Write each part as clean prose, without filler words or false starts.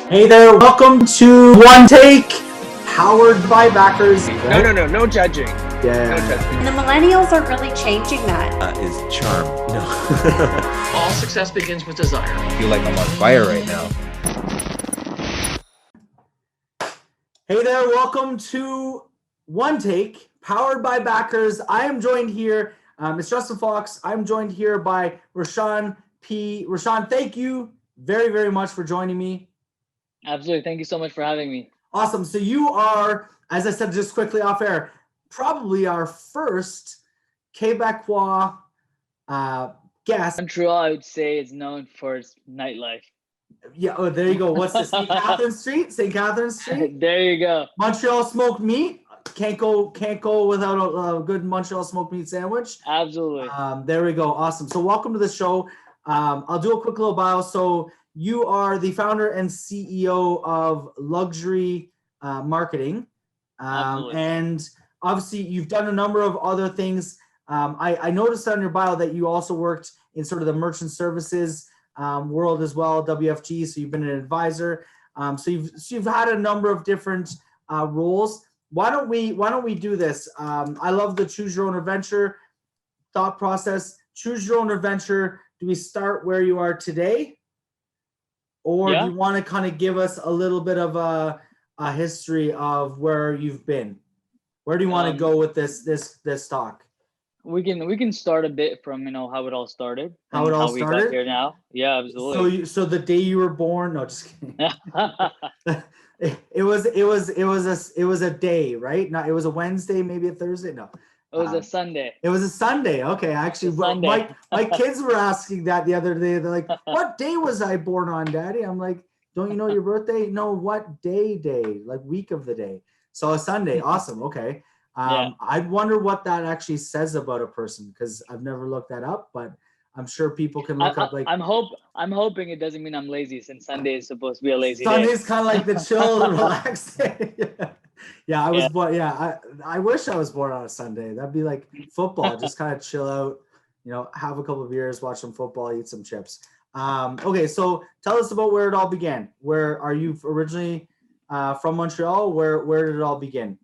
Hey there, welcome to One Take, powered by backers. No judging. Yeah. No judging. And the millennials are really changing that. Is charm. No. All success begins with desire. I feel like I'm on fire right now. Hey there, welcome to One Take, powered by backers. I am joined here, it's Justin Fox. I'm joined here by Roshaan P. Roshaan, thank you very, very much for joining me. Absolutely. Thank you so much for having me. Awesome. So you are, as I said just quickly off air, probably our first Quebecois guest. Montreal, I would say, is known for its nightlife. Yeah, oh, there you go. What's this? St. Catherine Street? St. Catherine Street? There you go. Montreal smoked meat. Can't go without a good Montreal smoked meat sandwich. Absolutely. There we go. Awesome. So welcome to the show. I'll do a quick little bio. So you are the founder and CEO of Luxury Marketing. And obviously you've done a number of other things. I noticed on your bio that you also worked in sort of the merchant services world as well, WFG. So you've been an advisor. So you've had a number of different roles. Why don't we do this? I love the choose your own adventure thought process. Choose your own adventure. Do we start where you are today? Or do you want to kind of give us a little bit of a history of where you've been? Where do you want to go with this talk? We can start a bit from how it all started. How it all we started? got here now. Yeah, absolutely. So the day you were born? No, just kidding. It was a day, right? No, it was a Wednesday, maybe a Thursday. No. It was a Sunday. It was a Sunday. Okay, actually, my kids were asking that the other day. They're like, "What day was I born on, Daddy?" I'm like, "Don't you know your birthday?" No, what day? Like week of the day. So a Sunday. Awesome. Okay. I wonder what that actually says about a person because I've never looked that up, but I'm sure people can look up. Like I'm hoping it doesn't mean I'm lazy since Sunday is supposed to be a lazy day. Sunday's kind of like the chill, relaxed day. Yeah, I was born. Yeah, I wish I was born on a Sunday. That'd be like football. Just kind of chill out, have a couple of beers, watch some football, eat some chips. Okay, so tell us about where it all began. Where are you originally from? Montreal. Where did it all begin?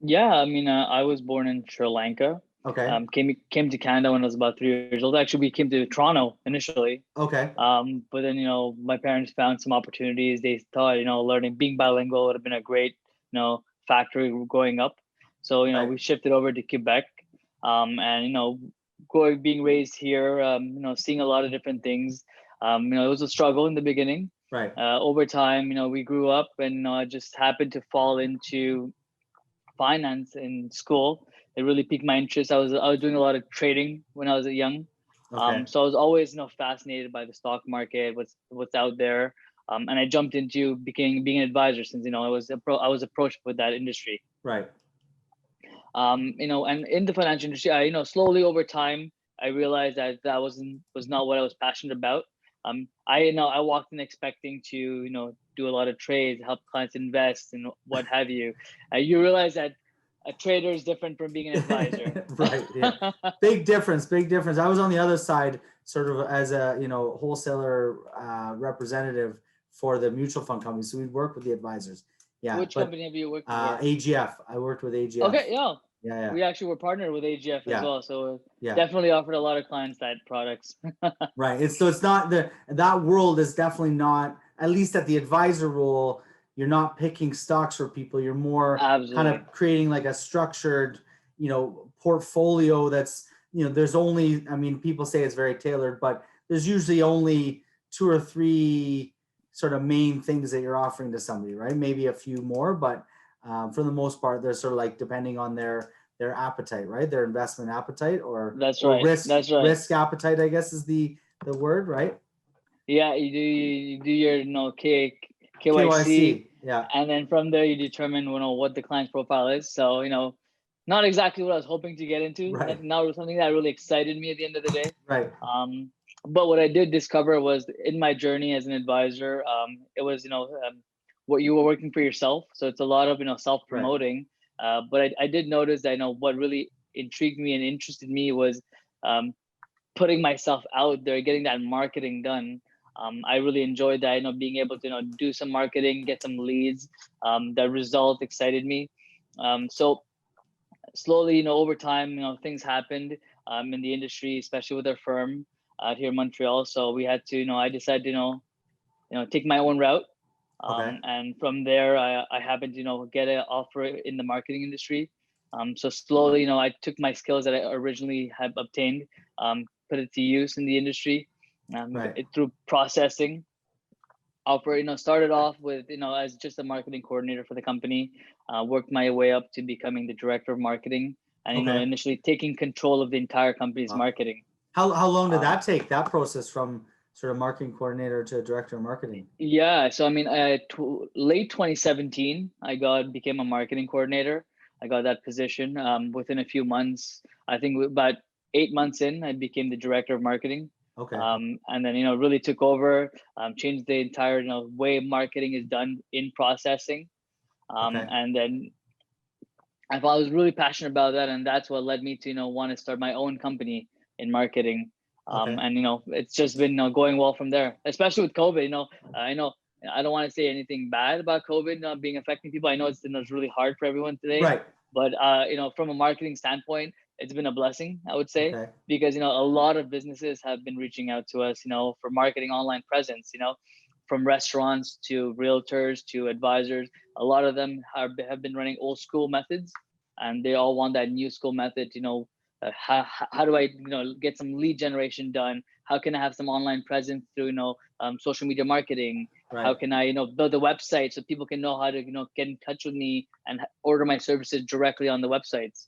Yeah, I was born in Sri Lanka. Okay. Came to Canada when I was about 3 years old. Actually, we came to Toronto initially. Okay. But then my parents found some opportunities. They thought being bilingual would have been a great factor growing up. So Right. we shifted over to Quebec. And being raised here, seeing a lot of different things. It was a struggle in the beginning. Right. Over time, we grew up, and I just happened to fall into finance in school. It really piqued my interest. I was doing a lot of trading when I was young. Okay. So I was always fascinated by the stock market, what's out there. And I jumped into being an advisor since I was approached with that industry. Right. And in the financial industry, I slowly over time I realized that was not what I was passionate about. I walked in expecting to do a lot of trades, help clients invest, and what have you. You realize that a trader is different from being an advisor. Right. Yeah. Big difference. I was on the other side, sort of as a wholesaler representative for the mutual fund company. So we'd work with the advisors. Yeah. Which company have you worked with? AGF. I worked with AGF. Okay. Yeah. Yeah. We actually were partnered with AGF as well. So Yeah. definitely offered a lot of clients that products. Right. It's not that world is definitely not, at least at the advisor role, you're not picking stocks for people. You're more kind of creating like a structured, portfolio that's, there's only, people say it's very tailored, but there's usually only 2 or 3 sort of main things that you're offering to somebody, right? Maybe a few more, but for the most part, they're sort of like depending on their appetite, right? Their investment appetite or risk appetite, I guess is the word, right? Yeah, you do your KYC. Yeah. And then from there you determine what the client's profile is. So not exactly what I was hoping to get into. Right. Now it was something that really excited me at the end of the day. Right. But what I did discover was in my journey as an advisor, it was what you were working for yourself. So it's a lot of self-promoting. Right. But I did notice that what really intrigued me and interested me was putting myself out there, getting that marketing done. I really enjoyed that, being able to, do some marketing, get some leads. The result excited me. So slowly, over time, things happened in the industry, especially with our firm out here in Montreal. So we had to, I decided to, take my own route. Okay. And from there, I happened to, get an offer in the marketing industry. So slowly, I took my skills that I originally had obtained, put it to use in the industry, through processing. Started off with, as just a marketing coordinator for the company, worked my way up to becoming the director of marketing, and Okay. initially taking control of the entire company's marketing. How long did that take, that process from sort of marketing coordinator to director of marketing? Yeah, so late 2017, I became a marketing coordinator. I got that position. Within a few months, I think about 8 months in, I became the director of marketing. Okay. And then really took over, changed the entire way marketing is done in processing. Okay. And then I was really passionate about that, and that's what led me to want to start my own company in marketing. Okay. And it's just been going well from there, especially with COVID. I know I don't want to say anything bad about COVID not being affecting people. I know it's really hard for everyone today. Right. But from a marketing standpoint, it's been a blessing, I would say, Okay. because a lot of businesses have been reaching out to us, for marketing online presence. From restaurants to realtors to advisors, a lot of them have been running old school methods, and they all want that new school method. How do I get some lead generation done? How can I have some online presence through social media marketing? Right. How can I build a website so people can know how to get in touch with me and order my services directly on the websites?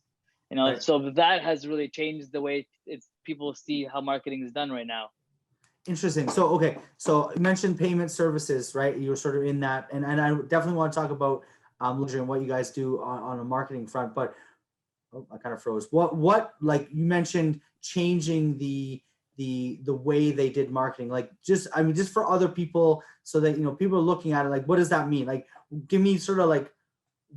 Right. So that has really changed the way people see how marketing is done right now. Interesting. So, okay. So you mentioned payment services, right? You were sort of in that, and I definitely want to talk about luxury and what you guys do on a marketing front, but I kind of froze. What, like you mentioned changing the way they did marketing, like just for other people, so that, people are looking at it, like, what does that mean? Like, give me sort of like,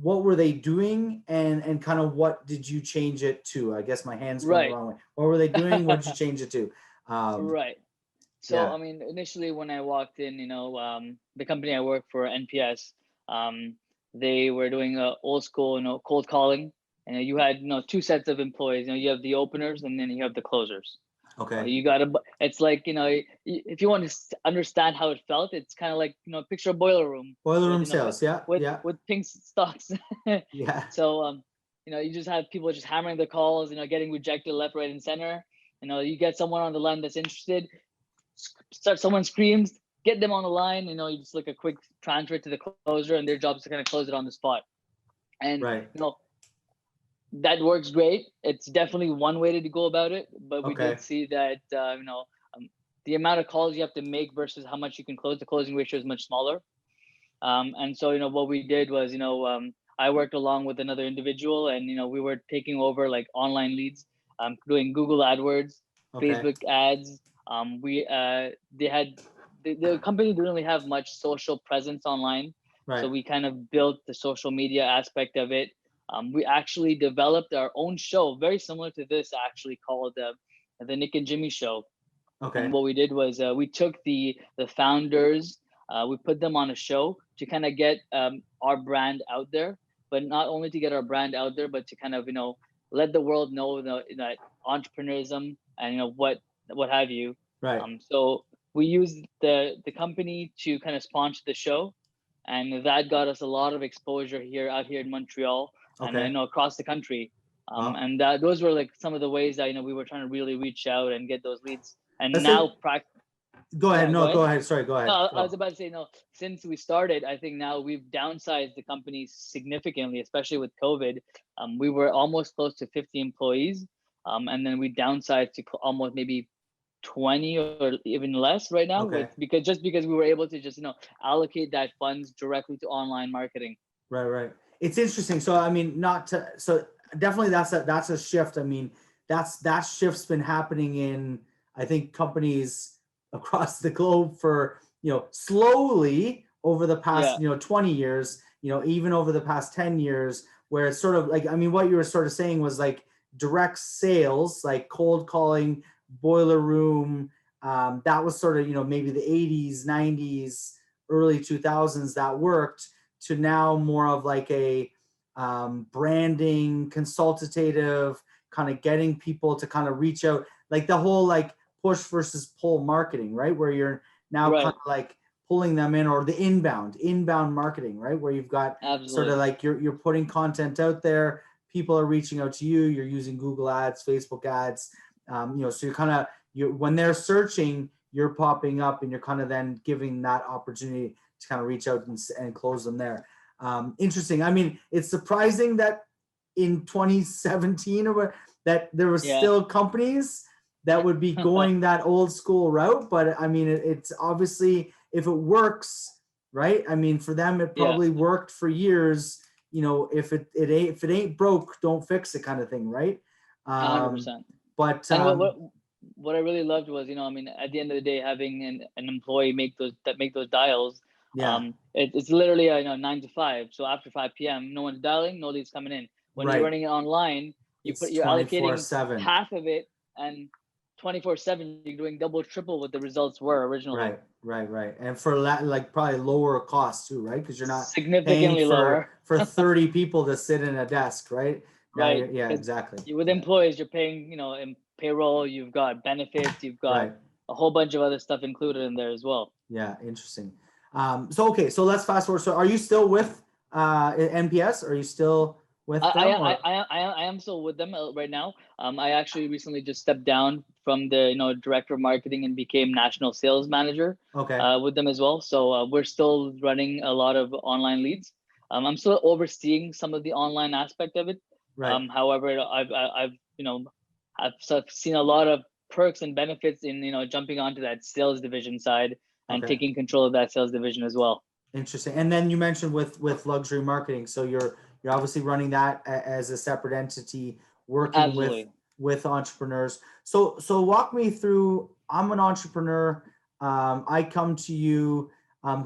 what were they doing, and kind of what did you change it to? I guess my hands went the wrong way. What were they doing? What did you change it to? Right. So, yeah. Initially when I walked in, the company I work for, NPS, they were doing old school, cold calling. And you had, two sets of employees. You have the openers, and then you have the closers. Okay. You got to. It's like, if you want to understand how it felt, it's kind of like, picture a boiler room. Boiler room sales. With pink stocks. Yeah. So, you just have people just hammering the calls, getting rejected left, right, and center. You get someone on the line that's interested. Someone screams, get them on the line. You just like a quick transfer to the closer, and their job is to kind of close it on the spot. And right. That works great. It's definitely one way to go about it, but we did see that the amount of calls you have to make versus how much you can close, the closing ratio is much smaller. And so what we did was I worked along with another individual, and we were taking over like online leads, doing Google AdWords, Facebook ads. The company didn't really have much social presence online, so we kind of built the social media aspect of it. We actually developed our own show, very similar to this, actually, called the Nick and Jimmy Show. And what we did was we took the founders, we put them on a show to kind of get our brand out there, but not only to get our brand out there, but to kind of let the world know that entrepreneurism and what have you. Right. So we used the company to kind of sponsor the show, and that got us a lot of exposure out here in Montreal, and across the country. And those were like some of the ways that we were trying to really reach out and get those leads. And Go ahead. Go ahead. Sorry, go ahead. No, I was about to say, since we started, I think now we've downsized the company significantly, especially with COVID. We were almost close to 50 employees. And then we downsized to almost maybe 20 or even less right now, because we were able to just allocate that funds directly to online marketing. Right. It's interesting. So so definitely that's a shift. That shift's been happening in, I think, companies across the globe for slowly over the past 20 years, even over the past 10 years, where it's sort of like, what you were sort of saying was like direct sales, like cold calling, boiler room, that was sort of, maybe the 80s, 90s, early 2000s that worked, to now more of like a branding, consultative, kind of getting people to kind of reach out, like the whole like push versus pull marketing, right? Where you're now Right. kind of like pulling them in, or the inbound marketing, right? Where you've got sort of like you're putting content out there, people are reaching out to you, you're using Google ads, Facebook ads, so you're kind of, when they're searching, you're popping up, and you're kind of then giving that opportunity to kind of reach out and close them there. Interesting. I mean, it's surprising that in 2017 that there were still companies that would be going that old school route. But I mean, it's obviously, if it works, right? I mean, for them, it probably worked for years. If it ain't broke, don't fix it, kind of thing, right? 100%. But and what I really loved was, I mean, at the end of the day, having an employee make those dials. It's literally 9 to 5. So after 5 p.m., no one's dialing, no leads coming in. When you're running it online, you're allocating half of it, and 24/7, you're doing double, triple what the results were originally. Right. And for like probably lower cost too, right? Because you're not significantly lower for 30 people to sit in a desk, right? Right. Yeah, exactly. With employees, you're paying, in payroll, you've got benefits, you've got a whole bunch of other stuff included in there as well. Yeah, interesting. So let's fast forward. So are you still with NPS? Are you still with them? I am still with them right now. I actually recently just stepped down from the director of marketing and became national sales manager with them as well. So we're still running a lot of online leads. I'm still overseeing some of the online aspect of it. However, I've seen a lot of perks and benefits in jumping onto that sales division side and taking control of that sales division as well. Interesting. And then you mentioned with luxury marketing, so you're obviously running that as a separate entity, working with entrepreneurs. So walk me through. I'm an entrepreneur. I come to you.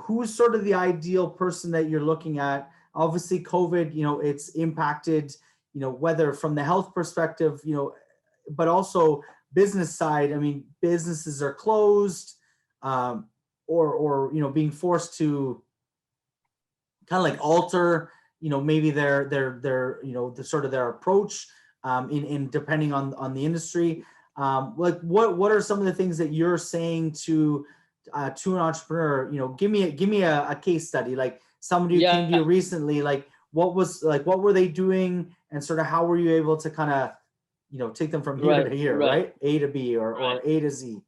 Who's sort of the ideal person that you're looking at? Obviously, COVID, it's impacted, whether from the health perspective, but also business side. I mean, businesses are closed, or being forced to kind of like alter, maybe their the sort of their approach, in depending on the industry. Like what are some of the things that you're saying to an entrepreneur? Give me a case study, like somebody who came to you recently, like what were they doing, and sort of how were you able to kind of take them from here to here, right? A to B or A to Z.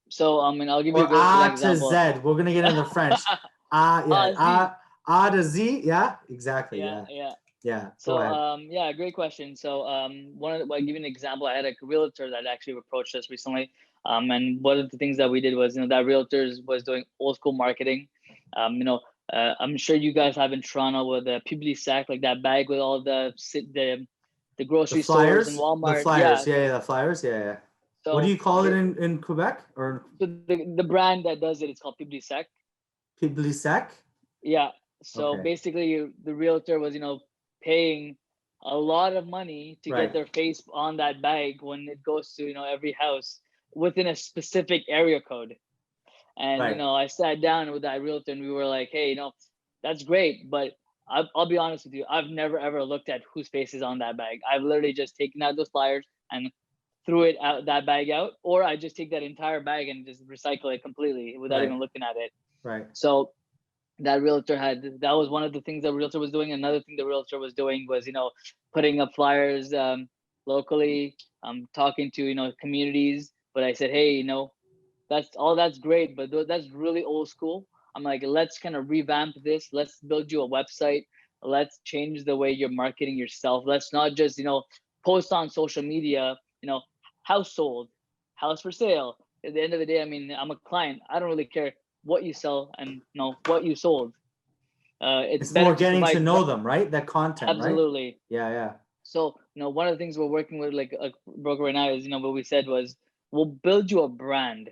So I mean, I'll give you a good example. to Z. We're gonna get into French. A to Z. Yeah, exactly. Yeah. So great question. So I'll give you an example. I had a realtor that actually approached us recently. And one of the things that we did was, that realtor was doing old school marketing. I'm sure you guys have in Toronto with the Public Sac, like that bag with all the grocery stores and Walmart. The flyers, the flyers, yeah. So, what do you call it in Quebec? Or so the brand that does it is called Public Sac. Public Sac? Yeah. So basically, the realtor was, paying a lot of money to get their face on that bag when it goes to, every house within a specific area code. And, I sat down with that realtor and we were like, hey, that's great. But I'll be honest with you. I've never, ever looked at whose face is on that bag. I've literally just taken out those flyers and threw that bag out, or I just take that entire bag and just recycle it completely without even looking at it. So that realtor that was one of the things the realtor was doing. Another thing the realtor was doing was, putting up flyers locally, talking to, communities. But I said, hey, that's great, but that's really old school. I'm like, let's kind of revamp this. Let's build you a website. Let's change the way you're marketing yourself. Let's not just, post on social media, house sold, house for sale. At the end of the day, I mean, I'm a client. I don't really care what you sell and what you sold. It's more getting to know them, right? That content. Absolutely. Right? Yeah. So, one of the things we're working with like a broker right now is, what we said was, we'll build you a brand.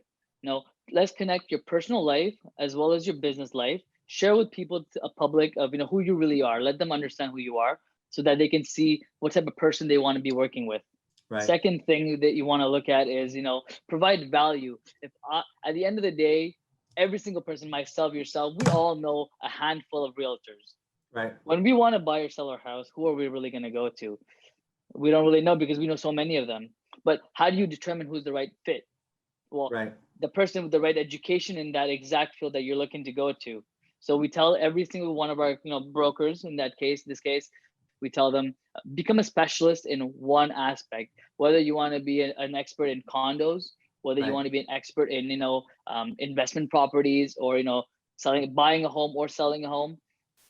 Let's connect your personal life as well as your business life. Share with people, a public of, who you really are. Let them understand who you are so that they can see what type of person they want to be working with. Right. Second thing that you want to look at is, provide value. At the end of the day, every single person, myself, yourself, we all know a handful of realtors. Right. When we want to buy or sell our house, who are we really going to go to? We don't really know because we know so many of them. But how do you determine who's the right fit? Well, Right. the person with the right education in that exact field that you're looking to go to. So we tell every single one of our brokers in this case, we tell them become a specialist in one aspect. Whether you want to be an expert in condos, whether you Right. want to be an expert in investment properties, or buying a home or selling a home,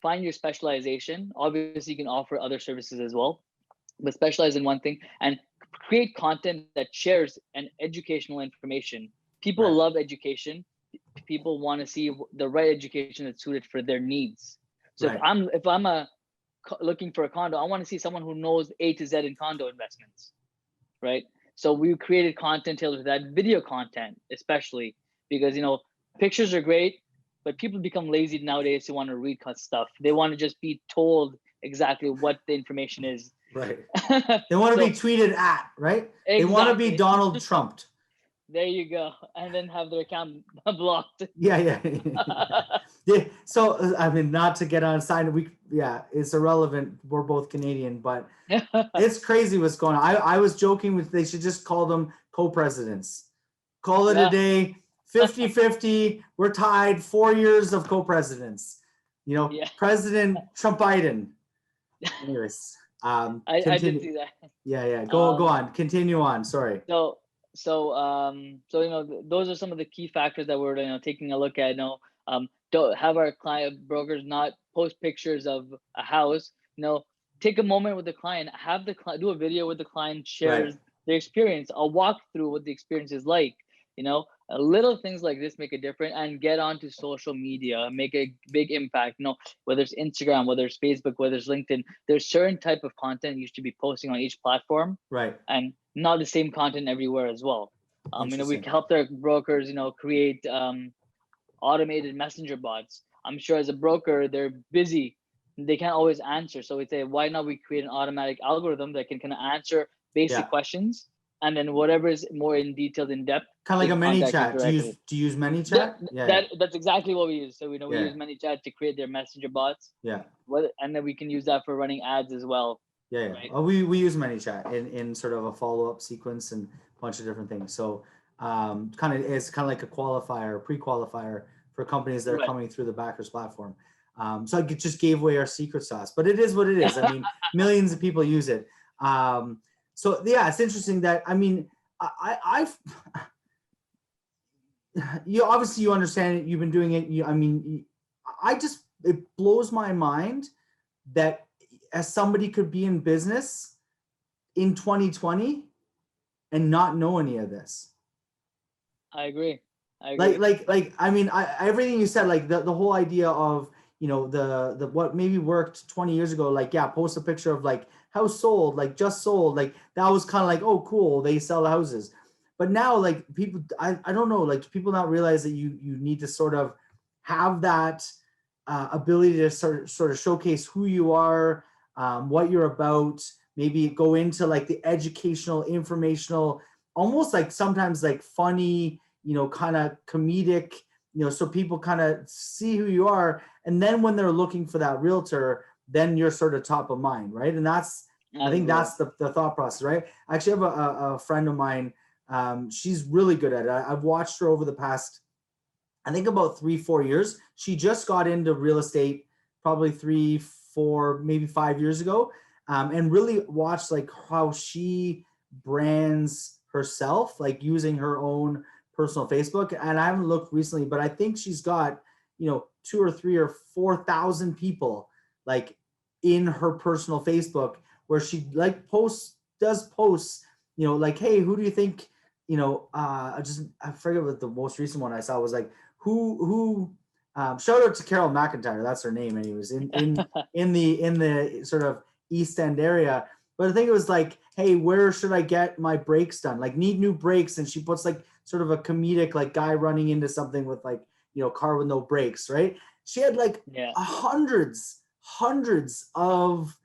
find your specialization. Obviously, you can offer other services as well, but specialize in one thing and create content that shares an educational information. People Right. love education. People want to see the right education that's suited for their needs. So Right. if I'm looking for a condo, I want to see someone who knows A to Z in condo investments, right? So we created content tailored to that, video content especially, because pictures are great, but people become lazy nowadays to want to read stuff. They want to just be told exactly what the information is. Right. They want to be tweeted at, right? They want to be Exactly. Donald Trumped. There you go. And then have their account blocked. Yeah. Yeah. So I mean, not to get on side, it's irrelevant. We're both Canadian, but it's crazy what's going on. I was joking they should just call them co-presidents. Call it a day. 50-50. We're tied. 4 years of co-presidents. Yeah. President Trump Biden. Anyways, I did see that. Yeah. Go on. Continue on. Sorry. So those are some of the key factors that we're taking a look at. Don't have our client brokers not post pictures of a house. Take a moment with the client, have the client do a video with the client, shares their experience, a walk through what the experience is like. Little things like this make a difference, and get onto social media, make a big impact. Whether it's Instagram, whether it's Facebook, whether it's LinkedIn, there's certain type of content you should be posting on each platform, right? And not the same content everywhere as well. We help their brokers, create automated messenger bots. I'm sure as a broker, they're busy, they can't always answer. So we say, why not we create an automatic algorithm that can kind of answer basic questions, and then whatever is more in detail, in depth, kind of like a mini chat. Do you use mini chat? That's exactly what we use. So we use mini chat to create their messenger bots. Yeah. And then we can use that for running ads as well. Yeah. Right? We use ManyChat in sort of a follow-up sequence and a bunch of different things. So it's kind of like a qualifier, pre-qualifier for companies that are coming through the Backers platform. So I just gave away our secret sauce, but it is what it is. I mean, millions of people use it. So yeah, it's interesting that, I mean, you obviously you understand it. You've been doing it. It blows my mind that as somebody could be in business in 2020 and not know any of this. I agree. Everything you said, like the whole idea of, the what maybe worked 20 years ago, post a picture of house sold, just sold, that was kind of like, oh, cool, they sell houses. But now, people, I don't know, people not realize that you need to sort of have that ability to sort of showcase who you are, what you're about, maybe go into the educational, informational, almost sometimes funny, kind of comedic, so people kind of see who you are. And then when they're looking for that realtor, then you're sort of top of mind, right? And I think that's the thought process, right? I actually have a friend of mine. She's really good at it. I've watched her over the past, I think about 3-4 years. She just got into real estate probably 3-4, maybe 5 years ago, and really watched how she brands herself, using her own personal Facebook. And I haven't looked recently, but I think she's got 2 or 3 or 4,000 people in her personal Facebook, where she does posts, hey, who do you think, I forget what the most recent one I saw was who shout out to Carol McIntyre, that's her name anyways, in the sort of East End area. But I think it was hey, where should I get my brakes done? Need new brakes. And she puts sort of a comedic guy running into something with car with no brakes, right? She had hundreds of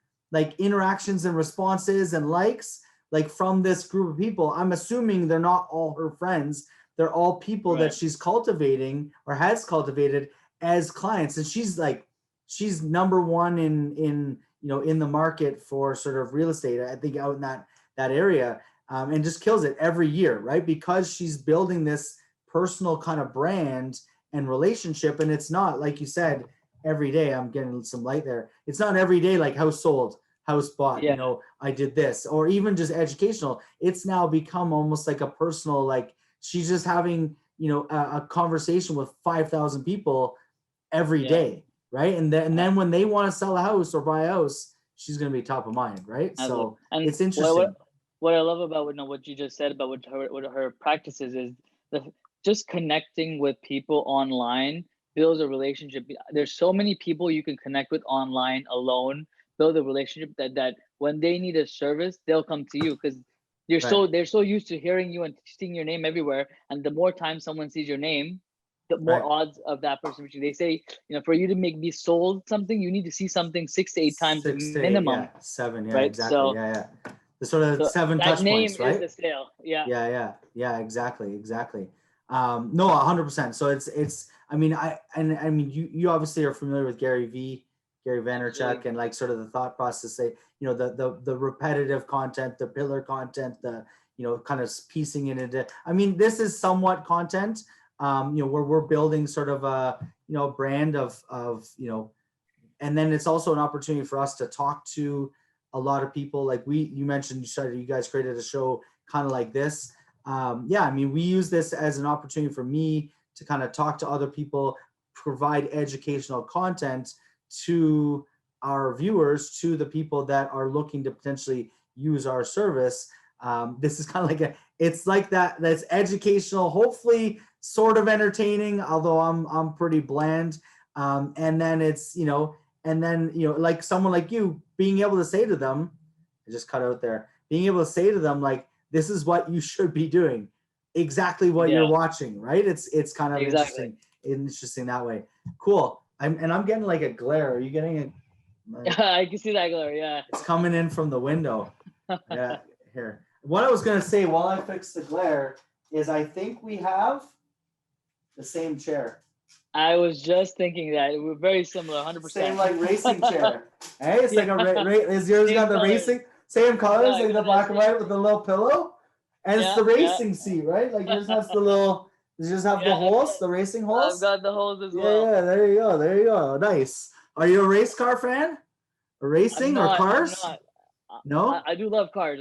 interactions and responses and likes, like from this group of people, I'm assuming they're not all her friends. They're all people that Right. she's cultivating or has cultivated as clients. And she's number one in in the market for sort of real estate, I think, out in that area, and just kills it every year, right? Because she's building this personal kind of brand and relationship. And it's not, like you said, every day. I'm getting some light there. It's not every day like house sold, house bought, Yeah. I did this, or even just educational. It's now become almost like a personal, like she's just having, a conversation with 5,000 people every Yeah. day, right? And then when they want to sell a house or buy a house, she's going to be top of mind, right? So And it's interesting. What I love about what you just said about what her practices is just connecting with people online builds a relationship. There's so many people you can connect with online alone, build a relationship that when they need a service, they'll come to you because they're so used to hearing you and seeing your name everywhere. And the more time someone sees your name, the more odds of that person reaching. They say, for you to be sold something, you need to see something 6 to 8 times 6 to 8, minimum. yeah, 7, yeah, right? exactly, So, yeah. The sort of 7 that touch name points, right? is the sale. Yeah. Yeah, exactly. No, 100%. So it's I mean, you obviously are familiar with Gary Vaynerchuk, Absolutely. and like sort of the thought process, say, the repetitive content, the pillar content, the kind of piecing it into, I mean, this is somewhat content, where we're building sort of a brand of and then it's also an opportunity for us to talk to a lot of people. Like you mentioned, you guys created a show kind of like this. Yeah, I mean, we use this as an opportunity for me to kind of talk to other people, provide educational content to our viewers, to the people that are looking to potentially use our service. This is kind of like it's like that's educational, hopefully sort of entertaining, although I'm pretty bland. And then it's, like someone like you being able to say to them, I just cut out there, being able to say to them, like, this is what you should be doing, exactly what you're watching, right? It's kind of interesting that way. Cool. I'm getting like a glare. Are you getting it? I can see that glare. Yeah. It's coming in from the window. Yeah. Here. What I was gonna say while I fix the glare is I think we have the same chair. I was just thinking that we're very similar, 100%. Same like racing chair. Hey, it's like is yours got the racing? Same colors, like the black and white with the little pillow, and it's the racing seat, right? Like yours has the little. Does yours have the holes, the racing holes? I've got the holes as well. Yeah, there you go. Nice. Are you a race car fan? Or racing or cars? I'm not. No. I do love cars.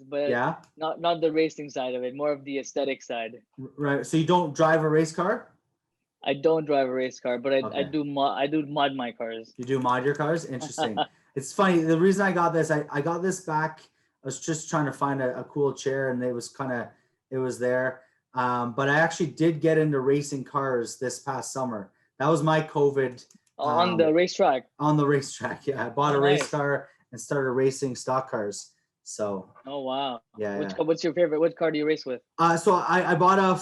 But not the racing side of it. More of the aesthetic side. Right. So you don't drive a race car? I don't drive a race car, but I do mod my cars. You do mod your cars? Interesting. It's funny. The reason I got this, I got this back. I was just trying to find a cool chair, and it was there. But I actually did get into racing cars this past summer. That was my COVID. On the racetrack. On the racetrack, yeah. I bought a race car and started racing stock cars. So. Oh wow. Yeah. What's your favorite? What car do you race with? So I bought a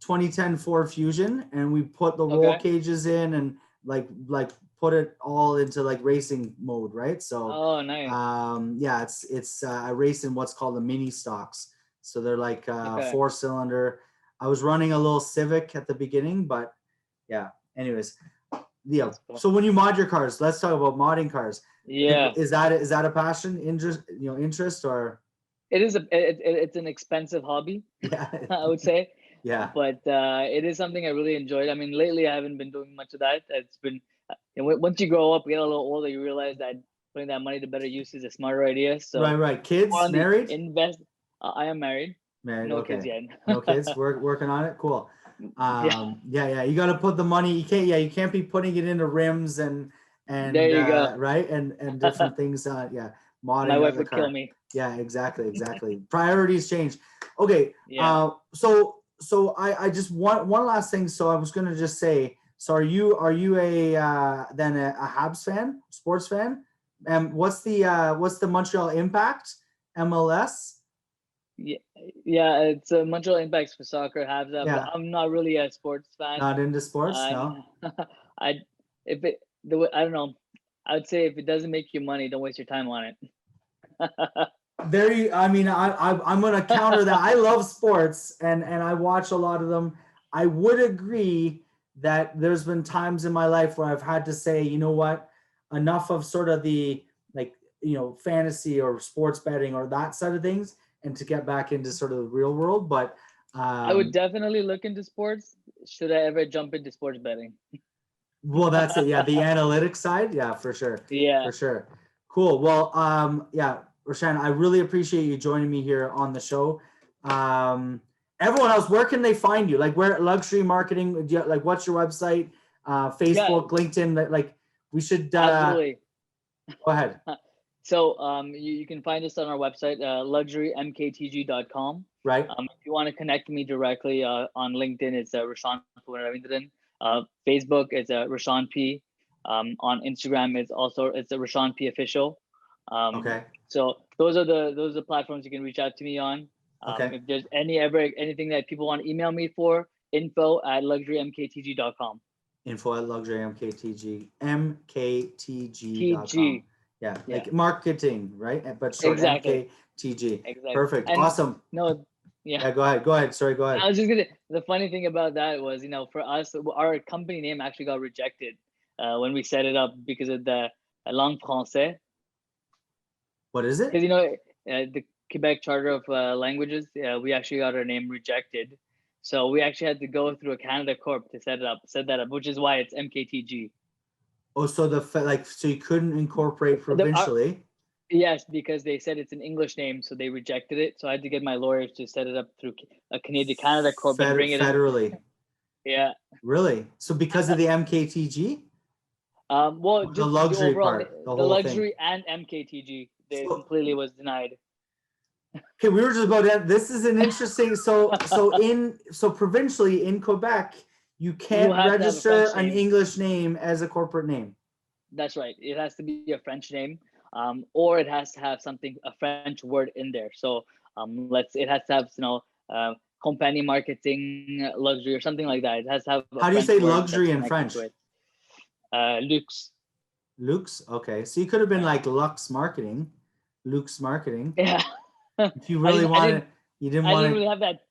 2010 Ford Fusion, and we put the roll cages in and like put it all into like racing mode, right? So oh nice. It's I race in what's called the mini stocks. So they're like 4-cylinder. I was running a little Civic at the beginning, but yeah. Anyways, yeah. So when you mod your cars, let's talk about modding cars. Yeah. Is that a passion, interest, or? It is it's an expensive hobby. Yeah. I would say. Yeah. But it is something I really enjoyed. I mean, lately I haven't been doing much of that. It's been, once you grow up, get a little older, you realize that putting that money to better use is a smarter idea. So right. Kids, married? Invest. I am married. Married. No kids yet. No kids. Working on it. Cool. Yeah. You got to put the money. You can't be putting it into rims and there you go. Right, and different things. Yeah. Modding. My wife would kill me. Yeah. Exactly. Priorities change. Okay. Yeah. So I just one last thing. So I was gonna just say, so are you a then a Habs fan, sports fan? And what's the Montreal Impact MLS? Yeah, it's Montreal Impacts for soccer. Habs. But I'm not really a sports fan. Not into sports, no. I don't know. I would say if it doesn't make you money, don't waste your time on it. there you, I mean, I'm going to counter that. I love sports and I watch a lot of them. I would agree that there's been times in my life where I've had to say, you know what, enough of sort of the, like, you know, fantasy or sports betting or that side of things, and to get back into sort of the real world. But I would definitely look into sports. Should I ever jump into sports betting? well, that's it. Yeah. The analytics side. Yeah, for sure. Yeah. For sure. Cool. Well, yeah, Roshaan, I really appreciate you joining me here on the show. Everyone else, where can they find you? Like, where luxury marketing, like, what's your website? Facebook, LinkedIn, like, we should, Absolutely. Go ahead. So you can find us on our website, luxurymktg.com. Right. If you want to connect me directly on LinkedIn, it's Roshaan Puvanaraveendran. Facebook, it's Roshaan P. On Instagram, it's a Roshaan P official. Okay. So those are the platforms you can reach out to me on. Okay. If there's anything that people want to email me for, info@luxurymktg.com. info@luxurymktg.com. TG. Yeah, like marketing, right? But short, Exactly. MKTG. Exactly. Perfect. And awesome. No, yeah. Yeah, go ahead. Sorry, go ahead. I was just gonna. The funny thing about that was, for us, our company name actually got rejected when we set it up because of the langue française. What is it? Because the Quebec Charter of Languages, we actually got our name rejected, so we actually had to go through a Canada Corp to set that up, which is why it's MKTG. Oh, so so you couldn't incorporate provincially? Yes, because they said it's an English name, so they rejected it. So I had to get my lawyers to set it up through a Canada Corp and bring it federally. Yeah. Really? So because of the MKTG? Well, the just luxury overall, part, the the whole luxury thing. and MKTG, they completely was denied. Okay, we were just about to. This is an interesting. So provincially in Quebec, you can't register an English name as a corporate name. That's right. It has to be a French name, or it has to have a French word in there. So it has to have compagnie marketing luxury or something like that. It has to have. How do you say luxury in French? Luxe. Luxe. Okay, so you could have been like Luxe Marketing. Yeah. If you really wanted, you didn't want. I didn't really have that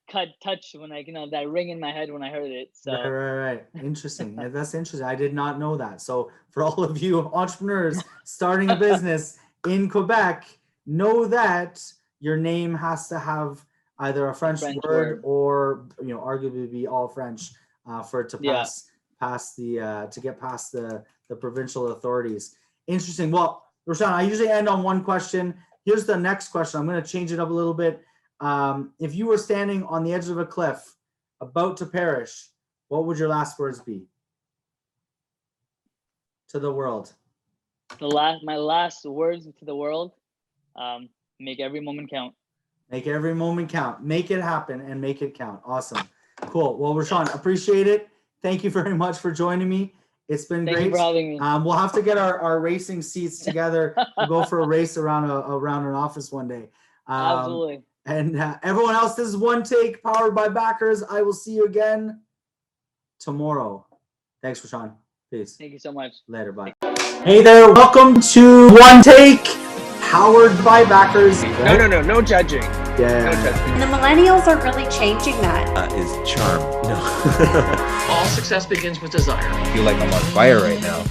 touch when that ring in my head when I heard it. So right. Interesting. Yeah, that's interesting. I did not know that. So for all of you entrepreneurs starting a business in Quebec, know that your name has to have either a French word or arguably be all French for it to get past the provincial authorities. Interesting. Well, Roshaan, I usually end on one question. Here's the next question. I'm going to change it up a little bit. If you were standing on the edge of a cliff, about to perish, what would your last words be to the world? My last words to the world: make every moment count. Make every moment count. Make it happen and make it count. Awesome. Cool. Well, Roshaan, appreciate it. Thank you very much for joining me. It's been great. Thank you for having me. We'll have to get our racing seats together to go for a race around an office one day. Absolutely. And everyone else, this is One Take powered by Backers. I will see you again tomorrow. Thanks, Roshaan. Peace. Thank you so much. Later. Bye. Hey there. Welcome to One Take powered by Backers. Right? No judging. Yeah. No judging. And the millennials are really changing that. Is charm. No. All success begins with desire. I feel like I'm on fire right now.